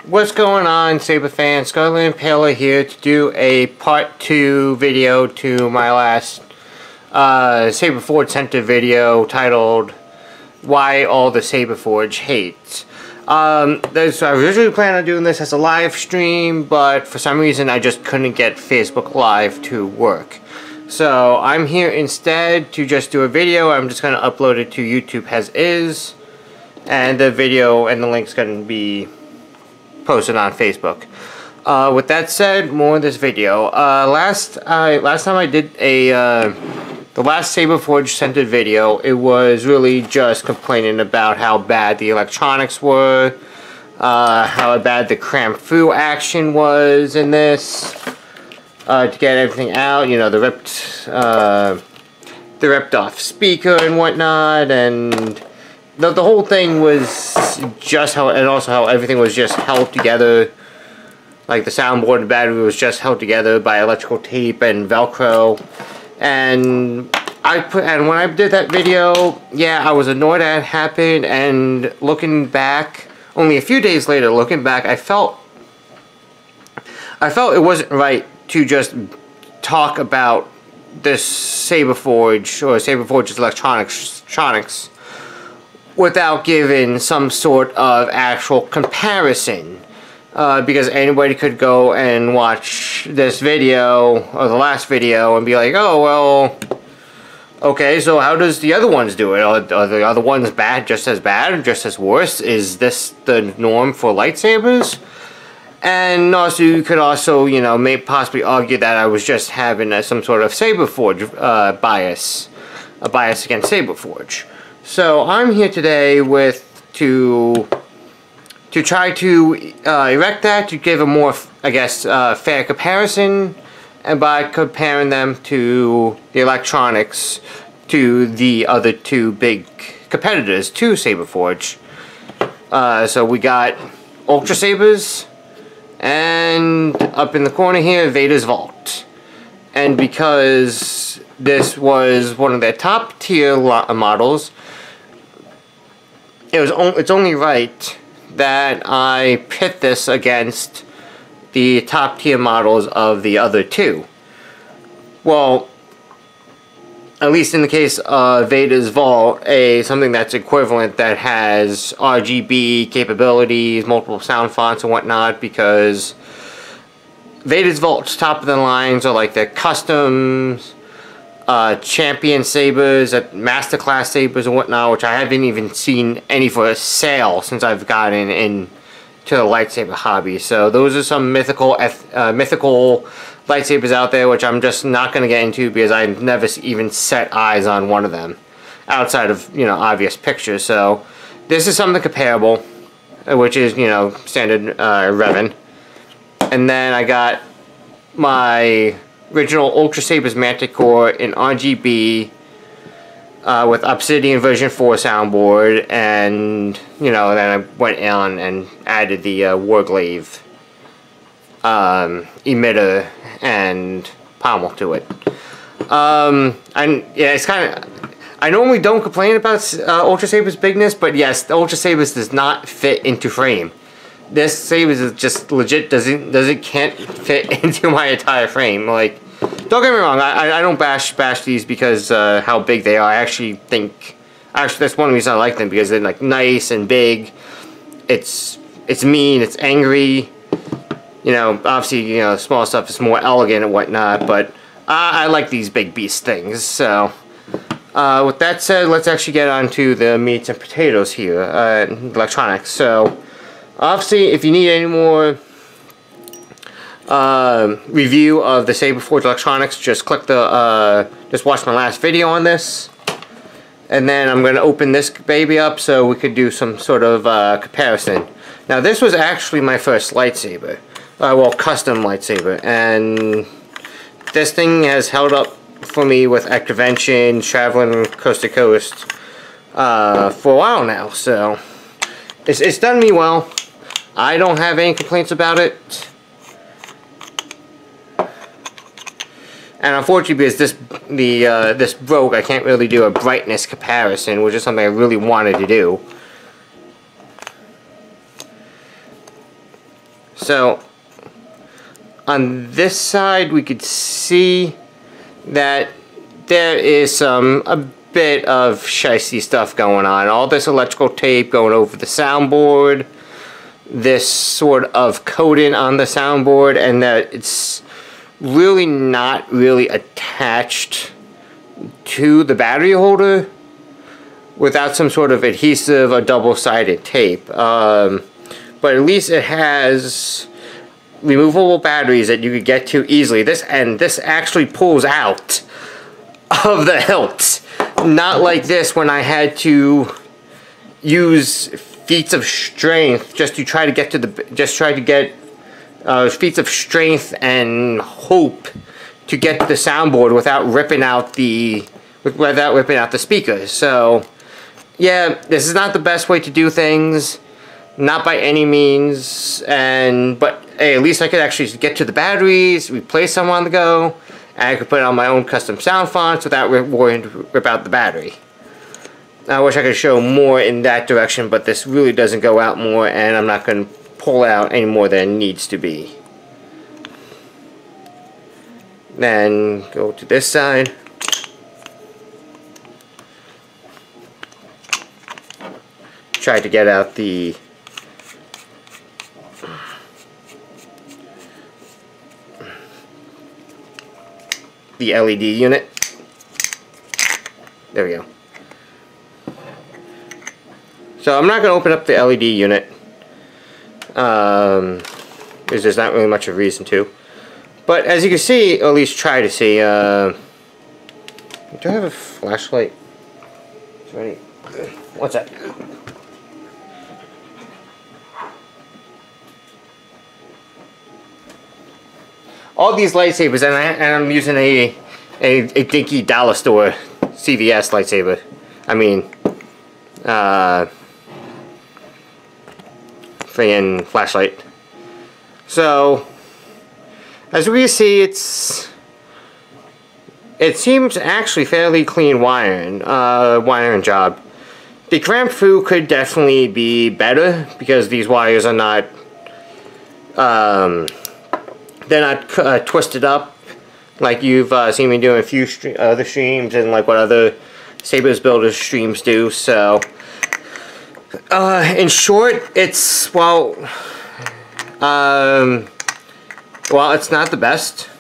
What's going on, Saber fans? Scarlet Impaler here to do a part 2 video to my last Saberforge Center video titled Why All the Saberforge Hates. I originally planned on doing this as a live stream, but for some reason I just couldn't get Facebook Live to work. So I'm here instead to just do a video. I'm just going to upload it to YouTube as is, and the video and the link's going to be posted on Facebook. With that said, more of this video. Last time I did the last Saberforge centered video, it was really just complaining about how bad the electronics were, how bad the cram fu action was in this, to get everything out, you know, the ripped off speaker and whatnot, and the whole thing was just how, and also how everything was just held together, like the soundboard and battery was just held together by electrical tape and Velcro. And when I did that video, yeah, I was annoyed that it happened, and looking back, only a few days later, looking back, I felt it wasn't right to just talk about this Saberforge, or Saberforge's electronics, without giving some sort of actual comparison. Because anybody could go and watch this video, or the last video, and be like, oh, well, okay, so how does the other ones do it? Are the other ones just as bad, or just as worse? Is this the norm for lightsabers? And also, you could also, you know, possibly argue that I was just having some sort of Saberforge bias, a bias against Saberforge. So I'm here today to try to erect that, to give a more, I guess, fair comparison, and by comparing them to the electronics, to the other two big competitors to Saberforge. So we got Ultra Sabers, and up in the corner here, Vader's Vault. And because this was one of their top tier models, it's only right that I pit this against the top tier models of the other two. Well, at least in the case of Vader's Vault, something that's equivalent, that has RGB capabilities, multiple sound fonts and whatnot, because Vader's Vault's top of the lines are like the customs, champion sabers, masterclass sabers and whatnot, which I haven't even seen any for sale since I've gotten into the lightsaber hobby. So those are some mythical lightsabers out there, which I'm just not going to get into because I've never even set eyes on one of them outside of, you know, obvious pictures. So this is something comparable, which is, you know, standard Revan. And then I got my original Ultra Sabers Manticore in RGB with Obsidian version 4 soundboard, and, you know, then I went on and added the Warglaive emitter and pommel to it. And yeah, it's kind of, I normally don't complain about Ultra Sabers' bigness, but yes, the Ultra Sabers does not fit into frame. This Sabers is just legit can't fit into my entire frame. Like, don't get me wrong, I don't bash these because how big they are. I actually think, that's one reason I like them, because they're like nice and big. It's mean, it's angry. You know, obviously, you know, small stuff is more elegant and whatnot, but I like these big beast things. So with that said, let's actually get on to the meats and potatoes here, electronics. So obviously, if you need any more review of the Saberforge electronics, just click just watch my last video on this, and then I'm going to open this baby up so we could do some sort of comparison. Now, this was actually my first lightsaber, well, custom lightsaber, and this thing has held up for me with conventions, traveling coast to coast for a while now. So it's done me well. I don't have any complaints about it. And unfortunately, because this broke, I can't really do a brightness comparison, which is something I really wanted to do. So on this side we could see that there is a bit of shicey stuff going on. All this electrical tape going over the soundboard, this sort of coating on the soundboard, and that it's really not really attached to the battery holder without some sort of adhesive or double-sided tape. But at least it has removable batteries that you could get to easily. This actually pulls out of the hilt, not like this when I had to use feats of strength just to try to get to the feats of strength and hope to get to the soundboard without ripping out the speakers. So yeah, this is not the best way to do things, not by any means, but hey, at least I could actually get to the batteries, replace them on the go, and I could put on my own custom sound fonts without worrying to rip out the battery. I wish I could show more in that direction, but this really doesn't go out more, and I'm not going to pull out any more than needs to be. Then go to this side. Try to get out the LED unit. There we go. So I'm not going to open up the LED unit, because there's not really much of a reason to. But as you can see, or at least try to see, do I have a flashlight? Is there any? What's that? All these lightsabers, and I'm using a dinky dollar store CVS lightsaber. I mean, friggin' flashlight. So, as we see, it seems actually fairly clean wiring job. The cramp fu could definitely be better because these wires are not they're not twisted up like you've seen me do in a few other streams and like what other Sabers Builders streams do. So in short, it's well, it's not the best.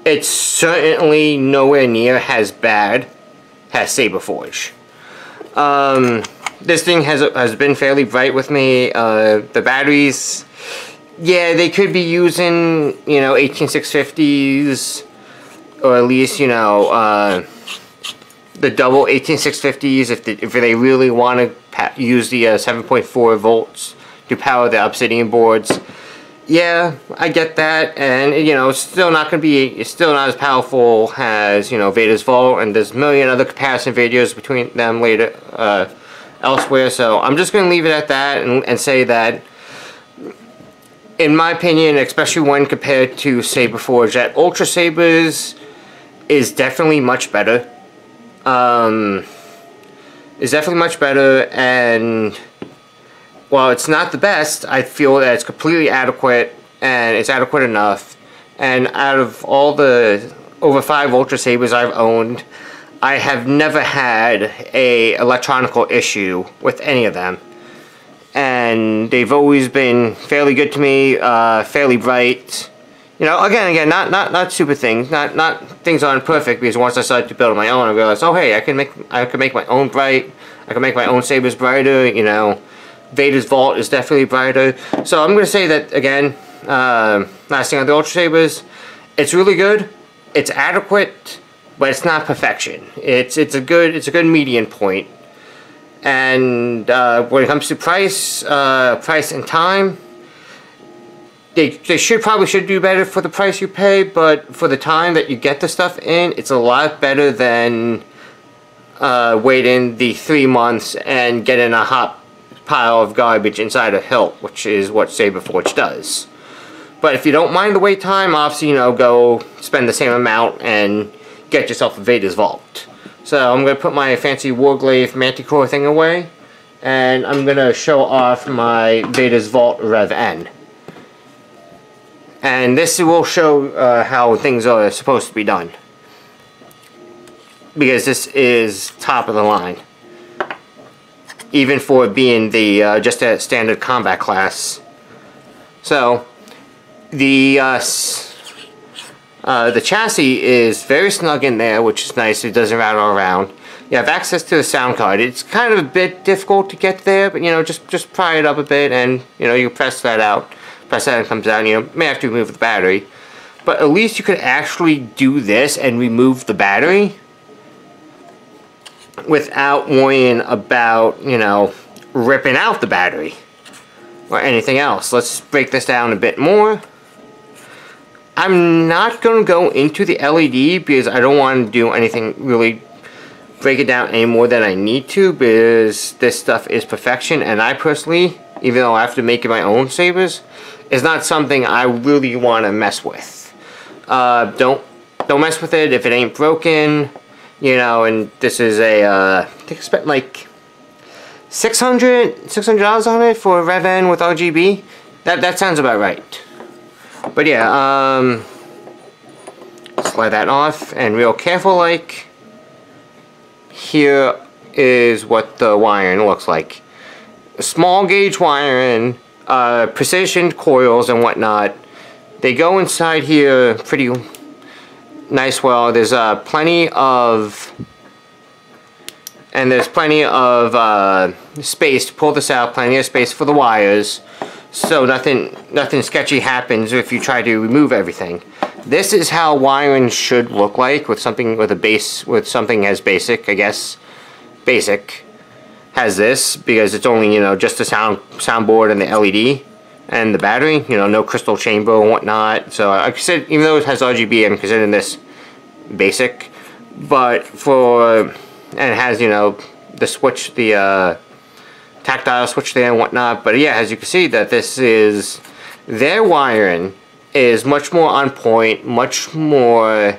It's certainly nowhere near as bad as Saberforge. This thing has been fairly bright with me. The batteries, yeah, they could be using, 18650s, or at least, the double 18650s if they really want to use the 7.4 volts to power the Obsidian boards. Yeah, I get that, and it's still not as powerful as Vader's Vault, and there's a million other comparison videos between them later elsewhere. So I'm just going to leave it at that and say that, in my opinion, especially when compared to Saberforge, that Ultra Sabers is definitely much better. And while it's not the best, I feel that it's completely adequate, and it's adequate enough. And out of all the over 5 Ultra Sabers I've owned, I have never had a electronical issue with any of them. And they've always been fairly good to me, fairly bright. Again, not stupid things, not things aren't perfect, because once I started to build my own, I realized, oh hey, I can make my own bright, I can make my own sabers brighter. Vader's Vault is definitely brighter. So I'm going to say that again. Last thing on the Ultra Sabers, it's really good, it's adequate, but it's not perfection. It's a good median point. And when it comes to price and time, they probably should do better for the price you pay, but for the time that you get the stuff in, it's a lot better than waiting the 3 months and getting a hot pile of garbage inside a hilt, which is what Saberforge does. But if you don't mind the wait time, obviously, go spend the same amount and get yourself a Vader's Vault. So I'm going to put my fancy Warglaive Manticore thing away, and I'm going to show off my Vader's Vault Rev N. And this will show how things are supposed to be done. Because this is top of the line. Even for being the just a standard combat class. So, the chassis is very snug in there, which is nice. It doesn't rattle around. You have access to the sound card. It's kind of a bit difficult to get there, but you know, just pry it up a bit, and you know, you press that out. Press that and it comes out. You know, may have to remove the battery, but at least you could actually do this and remove the battery without worrying about, you know, ripping out the battery or anything else. Let's break this down a bit more. I'm not going to go into the LED because I don't want to do anything really break it down any more than I need to, because this stuff is perfection, and I personally, even though I have to make my own sabers, is not something I really want to mess with. Don't mess with it if it ain't broken, you know. And this is a I think I spent like $600 on it for Rev N with RGB. That sounds about right. But yeah, slide that off, and real careful like. Here is what the wiring looks like. Small gauge wiring, precision coils and whatnot. They go inside here pretty nice. Well, there's plenty of space to pull this out. Plenty of space for the wires, so nothing sketchy happens if you try to remove everything. This is how wiring should look like with something as basic, I guess. Basic has this, because it's only, you know, just the soundboard and the LED and the battery, you know, no crystal chamber and whatnot. So I consider, even though it has RGB, I'm considering this basic. But and it has, you know, the switch, the tactile switch there and whatnot. But yeah, as you can see, that this is their wiring is much more on point, much more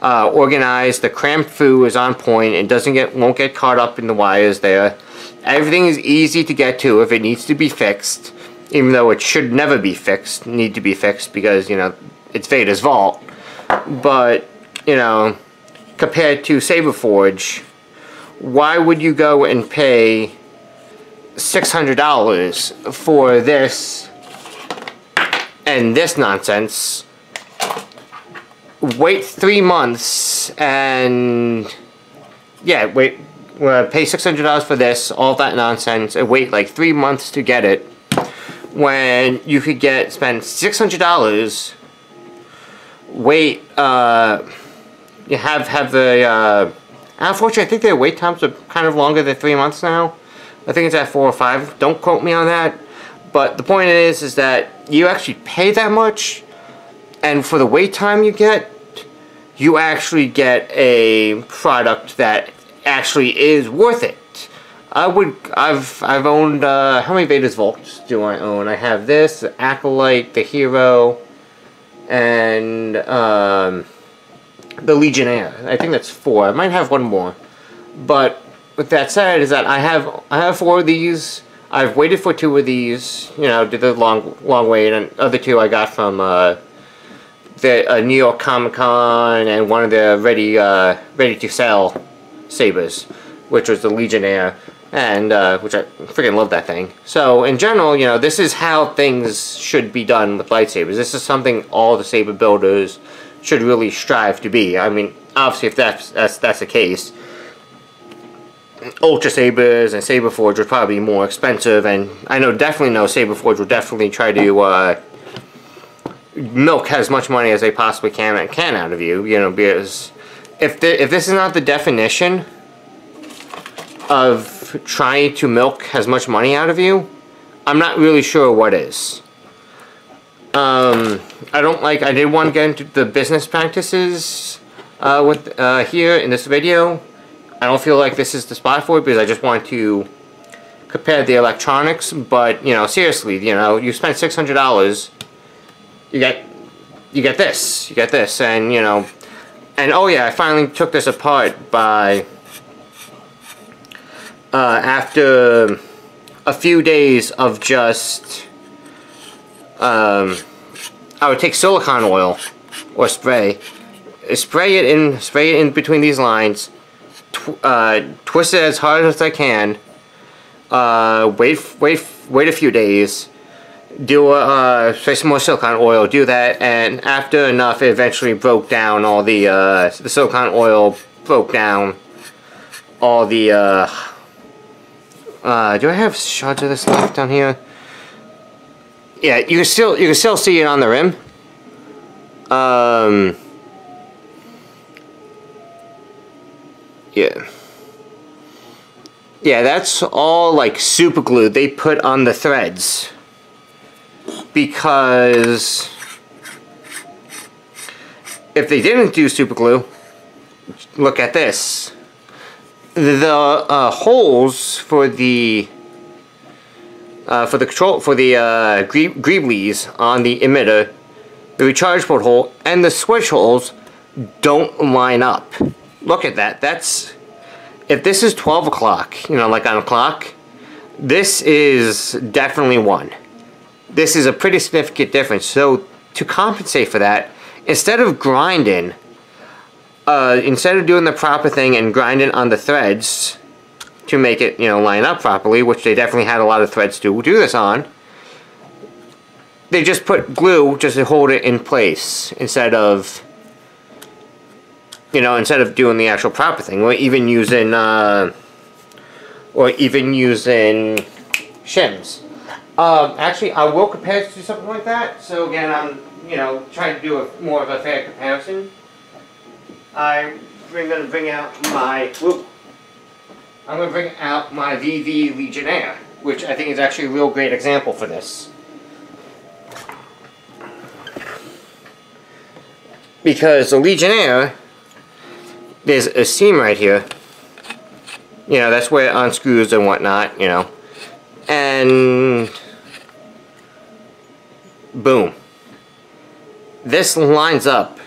organized. The cram foo is on point. It won't get caught up in the wires there. Everything is easy to get to if it needs to be fixed, even though it should never be fixed. Need to be fixed because, you know, it's Vader's vault. But, you know, compared to Saberforge, why would you go and pay $600 for this and this nonsense? Wait 3 months and pay $600 for this, all that nonsense, and wait like 3 months to get it, when you could spend $600, wait, you have the unfortunately I think their wait times are kind of longer than 3 months now. I think it's at 4 or 5. Don't quote me on that. But the point is that you actually pay that much, and for the wait time you actually get a product that actually is worth it. I've owned, how many Vader's Vaults do I own? I have this, the Acolyte, the Hero, and the Legionnaire. I think that's 4. I might have one more. But with that said, is that I have 4 of these. I've waited for 2 of these, you know, did the long wait, and other 2 I got from the New York Comic Con, and one of the ready to sell sabers, which was the Legionnaire, and which I freaking love that thing. So in general, you know, this is how things should be done with lightsabers. This is something all the saber builders should really strive to be. I mean, obviously, if that's the case, Ultra Sabers and Saberforge would probably be more expensive, and I definitely know Saberforge will definitely try to milk as much money as they possibly can out of you, you know, because if this is not the definition of trying to milk as much money out of you, I'm not really sure what is. I did want to get into the business practices here in this video. I don't feel like this is the spot for it, because I just want to compare the electronics. But, you know, seriously, you know, you spend $600, you get this, and, you know, and oh yeah, I finally took this apart by after a few days of just I would take silicone oil or spray it in between these lines, twist it as hard as I can, wait a few days, spray some more silicone oil, do that, and after enough, it eventually broke down all the silicone oil broke down all the, do I have shots of this left down here? Yeah, you can still see it on the rim. Yeah. Yeah, that's all like super glue they put on the threads. Because if they didn't do super glue, look at this. The holes for the greeblies on the emitter, the recharge port hole, and the switch holes don't line up. Look at that. That's, if this is 12 o'clock, you know, like on a clock, this is definitely 1. This is a pretty significant difference. So to compensate for that, instead of grinding, instead of doing the proper thing and grinding on the threads to make it, you know, line up properly, which they definitely had a lot of threads to do this on, they just put glue just to hold it in place instead of, you know, instead of doing the actual proper thing, or even using shims. Actually, I will compare it to something like that. So again, I'm, you know, trying to do more of a fair comparison. I'm going to bring out my VV Legionnaire, which I think is actually a real great example for this. Because the Legionnaire, there's a seam right here. You know, that's where it unscrews and whatnot, you know. And boom. This lines up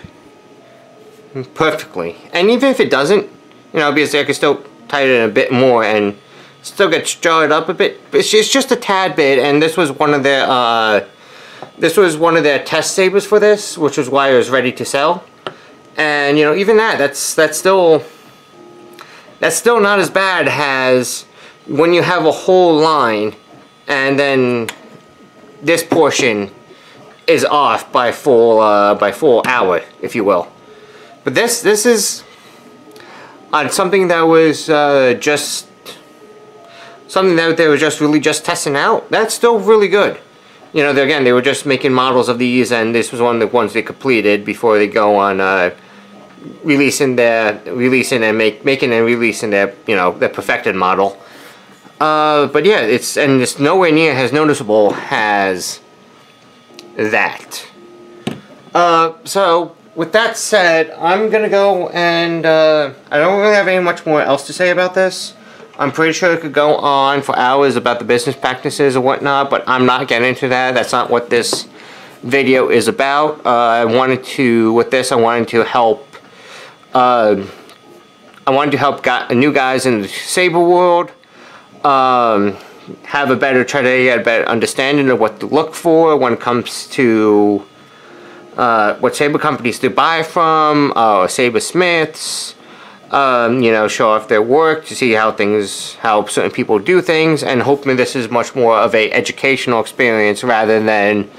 perfectly. And even if it doesn't, you know, because I can still tighten it a bit more and still get jarred up a bit. It's just a tad bit, and this was one of their test sabers for this, which was why it was ready to sell. And you know, even that's still not as bad as when you have a whole line and then this portion is off by full hour, if you will. But this is on something that was just something that they were just really just testing out. That's still really good. You know, again, they were just making models of these, and this was one of the ones they completed before they go on making and releasing their, you know, their perfected model. But yeah, it's nowhere near as noticeable as that. So with that said, I'm gonna go and I don't really have any much more else to say about this. I'm pretty sure it could go on for hours about the business practices and whatnot, but I'm not getting into that. That's not what this video is about. With this, I wanted to help new guys in the Saber world have a better understanding of what to look for when it comes to what Saber companies to buy from, Saber Smiths. You know, show off their work to see how certain people do things, and hopefully this is much more of a educational experience rather than,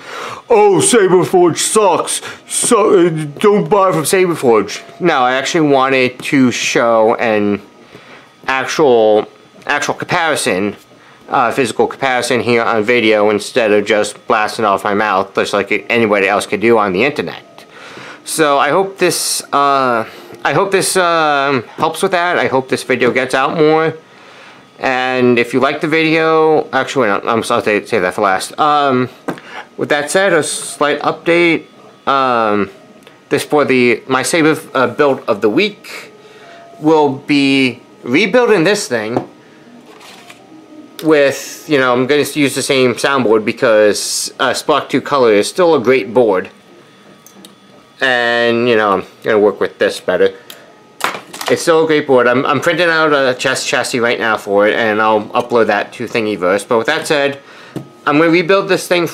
oh, Saberforge sucks, so don't buy from Saberforge. No, I actually wanted to show an actual comparison, physical comparison here on video instead of just blasting off my mouth just like anybody else could do on the internet. So I hope this helps with that. I hope this video gets out more. And if you like the video, actually, no, I'm sorry to say that for last. With that said, a slight update. This for my Saber build of the week will be rebuilding this thing with, you know, I'm going to use the same soundboard because Spark 2 Color is still a great board. And, you know, I'm going to work with this better. It's still a great board. I'm printing out a chassis right now for it, and I'll upload that to Thingiverse. But with that said, I'm going to rebuild this thing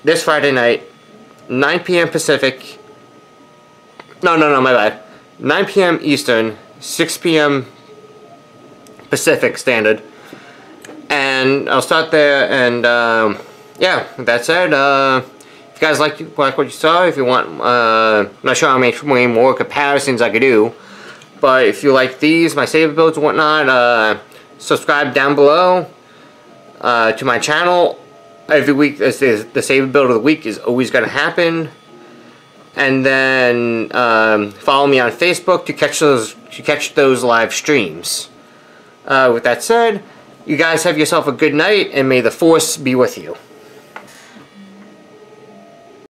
this Friday night, 9 p.m. Pacific. No, my bad. 9 p.m. Eastern, 6 p.m. Pacific Standard. And I'll start there, and yeah, with that said, if you guys like what you saw, if you want, I'm not sure how many more comparisons I could do, but if you like these, my saber builds and whatnot, subscribe down below to my channel. Every week, the saber build of the week is always going to happen. And then follow me on Facebook to catch those live streams. With that said, you guys have yourself a good night, and may the Force be with you.